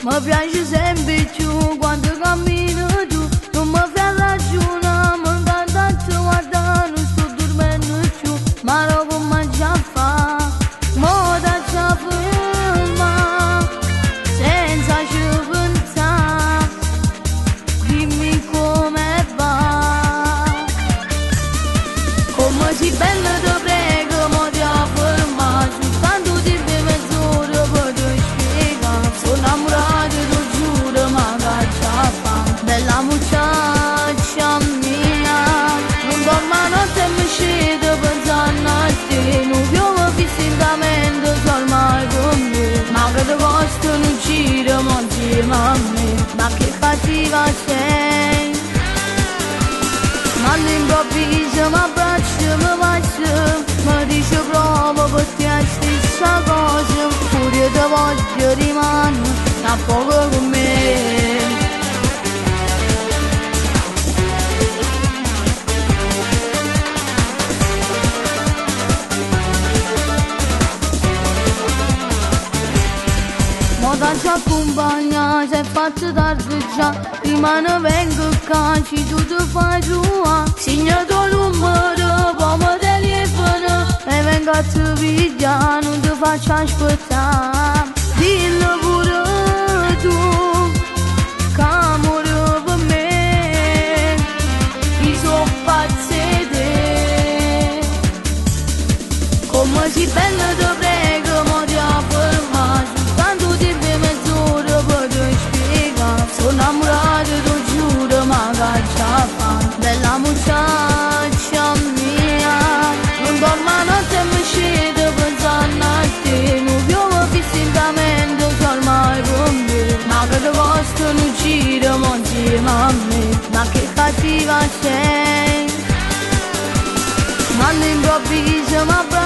Mi piace sempre più quando cammino tu, non mi fai ragione, mi encanta te guardare, non sto dormendo più, ma lo può mangiare fa, mo da già ferma, senza ci pensare, dimmi come va, come si bella te prego, mo ti afferma, soltanto ti bevi mezz'ora per te spiegare, sono innamorata, lo giuro, ma caccia fa, bella mucciaccia mia, non dormo a notte e mi scedo pensando a te, non piove fissamente, sol mai con me, ma che te costa un giro, ma insieme a me, ma che cattiva sei, ma all'improvviso mi abbraccia, mi bacia, mi dice provo per te la stessa cosa, pure io te voglio rimanere a poco con me. Moda ci accompagna, se è fatto tardi già, rimane vengo qua, ci tu ti fai tua, segna tuo numero, poi mi telefono, e vengo a te pigliare, non ti faccio aspettare, dillo pure tu, che amore per me, io sono pazza di te, come si bella te prego, mo ti afferma, sono innamorata, lo giuro, ma caccia fa, bella mucciaccia mia, non dormo a notte e mi scedo pensando a te, non piove fissamente, sol mai con me, ma che te costa un giro, ma insieme a me, ma che cattiva sei, ma all'improvviso mi abbraccia,